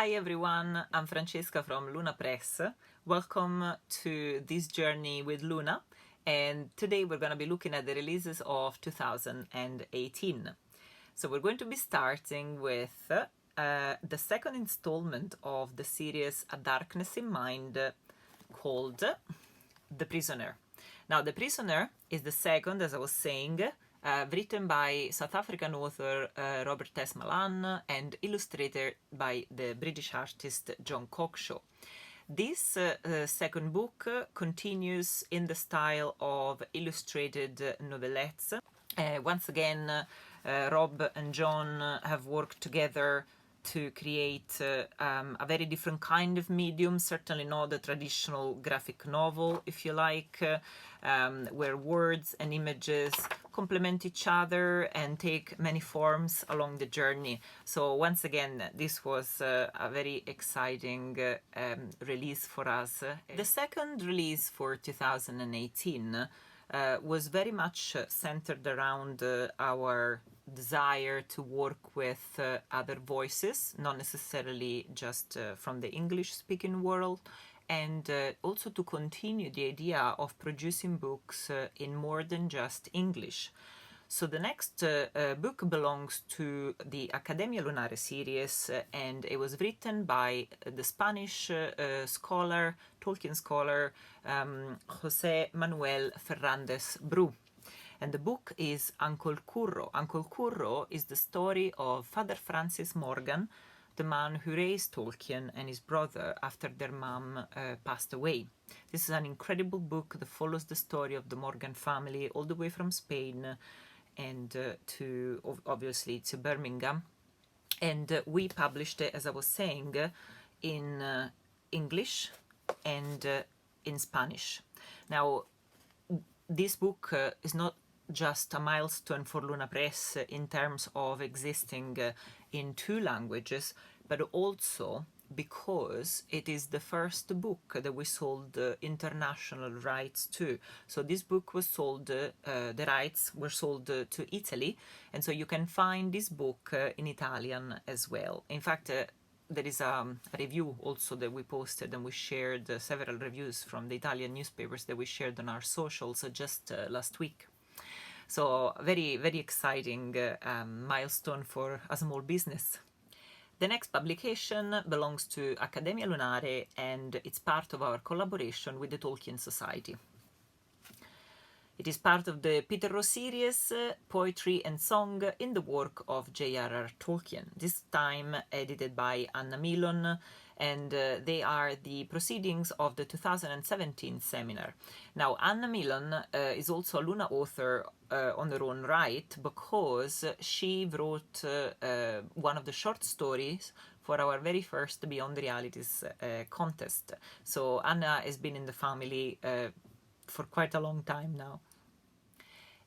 Hi everyone, I'm Francesca from Luna Press. Welcome to this journey with Luna, and today we're going to be looking at the releases of 2018. So we're going to be starting with the second installment of the series A Darkness in Mind, called The Prisoner. Now, The Prisoner is the second, as I was saying, written by South African author Robert S. Malan and illustrated by the British artist John Cockshaw. This second book continues in the style of illustrated novelettes. Once again, Rob and John have worked together to create a very different kind of medium, certainly not the traditional graphic novel, if you like, where words and images complement each other and take many forms along the journey. So once again, this was a very exciting release for us. The second release for 2018 was very much centered around our desire to work with other voices, not necessarily just from the English-speaking world, and also to continue the idea of producing books in more than just English. So the next book belongs to the Academia Lunare series, and it was written by the Spanish scholar, Tolkien scholar, José Manuel Fernández Bru. And the book is Uncle Curro. Uncle Curro is the story of Father Francis Morgan, the man who raised Tolkien and his brother after their mom passed away. This is an incredible book that follows the story of the Morgan family all the way from Spain and obviously to Birmingham. And we published it, as I was saying, in English and in Spanish. Now, this book is not just a milestone for Luna Press in terms of existing in two languages, but also because it is the first book that we sold international rights to. So this book was sold, the rights were sold to Italy, and so you can find this book in Italian as well. In fact, there is a review also that we posted, and we shared several reviews from the Italian newspapers that we shared on our socials just last week. So very, very exciting milestone for a small business. The next publication belongs to Accademia Lunare, and it's part of our collaboration with the Tolkien Society. It is part of the Peter Ross series, Poetry and Song in the work of J.R.R. Tolkien, this time edited by Anna Milon, and they are the proceedings of the 2017 seminar. Now, Anna Milon is also a Luna author on her own right, because she wrote one of the short stories for our very first Beyond the Realities contest. So Anna has been in the family for quite a long time now.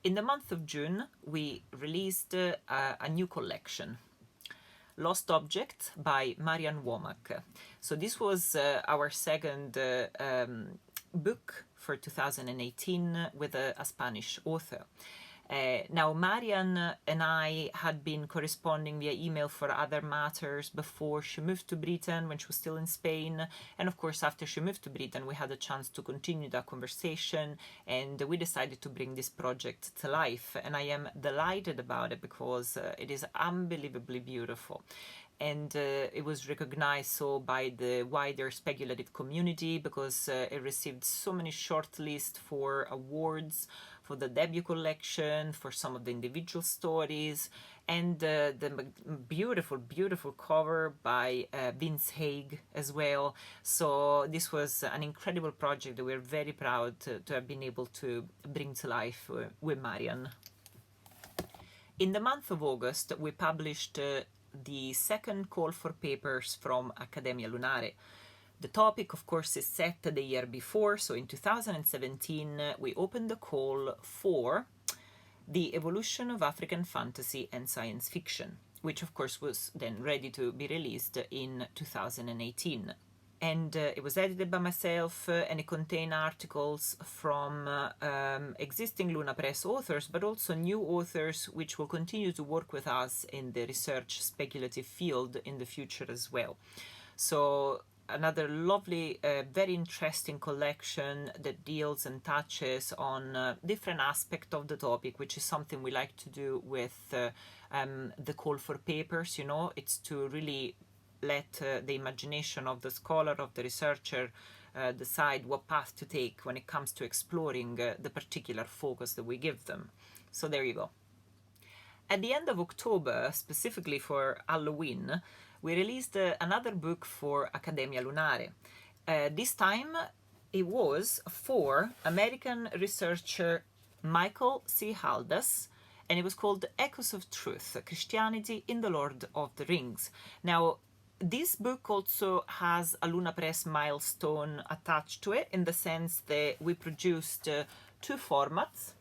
In the month of June, we released a new collection, Lost Object by Marian Womack. So this was our second book for 2018 with a Spanish author. Now, Marian and I had been corresponding via email for other matters before she moved to Britain, when she was still in Spain. And of course, after she moved to Britain, we had a chance to continue that conversation, and we decided to bring this project to life. And I am delighted about it because it is unbelievably beautiful. And it was recognized so by the wider speculative community, because it received so many shortlists for awards for the debut collection, for some of the individual stories, and the beautiful, beautiful cover by Vince Haig as well. So this was an incredible project that we're very proud to have been able to bring to life with Marian. In the month of August, we published the second call for papers from Accademia Lunare. The topic, of course, is set the year before, so in 2017 we opened the call for the evolution of African fantasy and science fiction, which of course was then ready to be released in 2018. And it was edited by myself, and it contained articles from existing Luna Press authors, but also new authors which will continue to work with us in the research speculative field in the future as well. So another lovely, very interesting collection that deals and touches on different aspects of the topic, which is something we like to do with the call for papers. It's to really let the imagination of the scholar, of the researcher, decide what path to take when it comes to exploring the particular focus that we give them. So there you go. At the end of October, specifically for Halloween, we released another book for Accademia Lunare. This time it was for American researcher Michael C. Haldas, and it was called Echoes of Truth, Christianity in the Lord of the Rings. Now, this book also has a Luna Press milestone attached to it, in the sense that we produced two formats.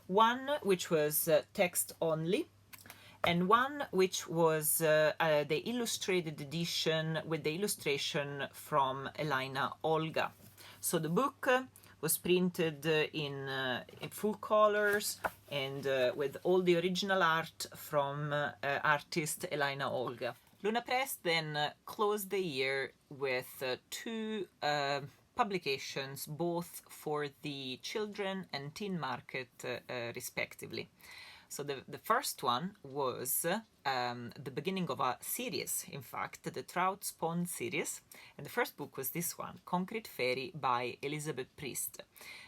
One which was text only, and one which was the illustrated edition with the illustration from Elina Olga. So the book was printed in full colors and with all the original art from artist Elina Olga. Luna Press then closed the year with two publications, both for the children and teen market respectively. So the first one was the beginning of a series, in fact, the Trout Spawn series. And the first book was this one, Concrete Faery by Elizabeth Priest.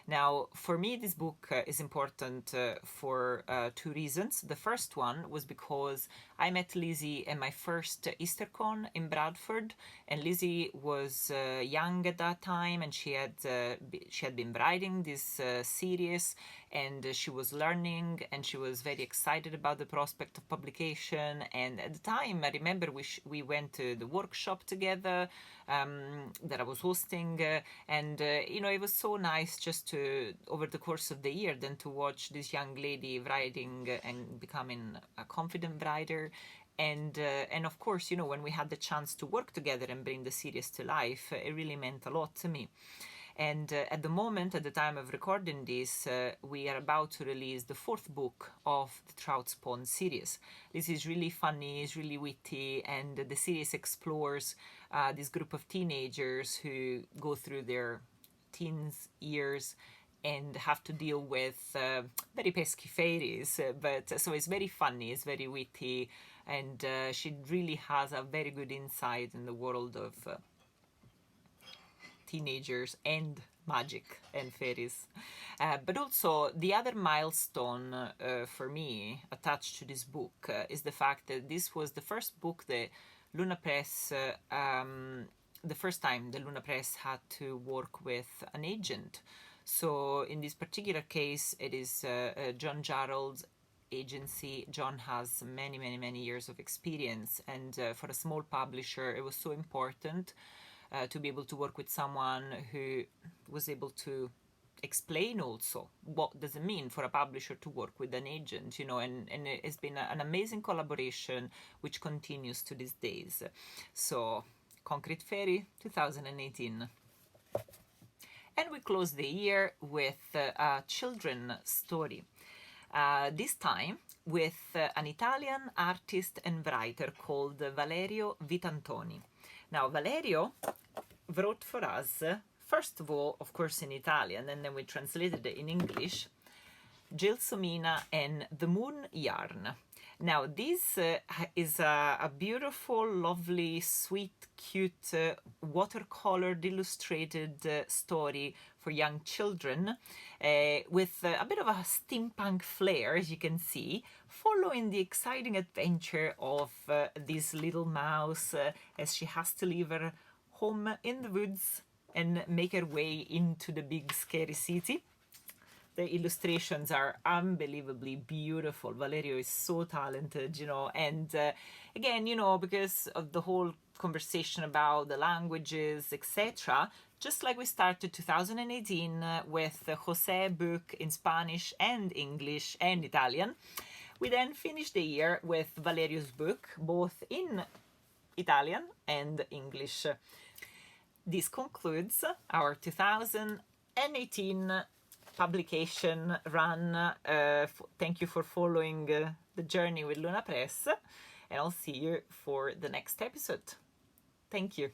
Now, for me, this book is important for two reasons. The first one was because I met Lizzie at my first EasterCon in Bradford, and Lizzie was young at that time, and she had been writing this series, and she was learning, and she was very excited about the prospect of publication. And at the time, I remember we went to the workshop together that I was hosting, and it was so nice just to, over the course of the year, then to watch this young lady writing and becoming a confident writer. And of course, when we had the chance to work together and bring the series to life, it really meant a lot to me. And at the moment, at the time of recording this, we are about to release the fourth book of the Trout Spawn series. This is really funny, it's really witty, and the series explores this group of teenagers who go through their teens years and have to deal with very pesky fairies. But so it's very funny, it's very witty, and she really has a very good insight in the world of teenagers and magic and fairies. But also the other milestone for me attached to this book is the fact that this was the first book that Luna Press, the first time the Luna Press had to work with an agent. So in this particular case, it is John Jarrold's agency. John has many, many, many years of experience, and for a small publisher, it was so important to be able to work with someone who was able to explain also what does it mean for a publisher to work with an agent, and it's been an amazing collaboration which continues to these days. So Concrete Faery 2018. And we close the year with a children's story, this time with an Italian artist and writer called Valerio Vitantoni. Now, Valerio wrote for us, first of all, of course, in Italian, and then we translated it in English, Gelsomina and the Moon Yarn. Now, this is a beautiful, lovely, sweet, cute, watercolored, illustrated story for young children with a bit of a steampunk flair, as you can see, following the exciting adventure of this little mouse as she has to leave her home in the woods and make her way into the big, scary city. The illustrations are unbelievably beautiful. Valerio is so talented, and again, because of the whole conversation about the languages, etc., just like we started 2018 with the José book in Spanish and English and Italian, we then finished the year with Valerio's book, both in Italian and English. This concludes our 2018 publication run. Thank you for following the journey with Luna Press, and I'll see you for the next episode. Thank you.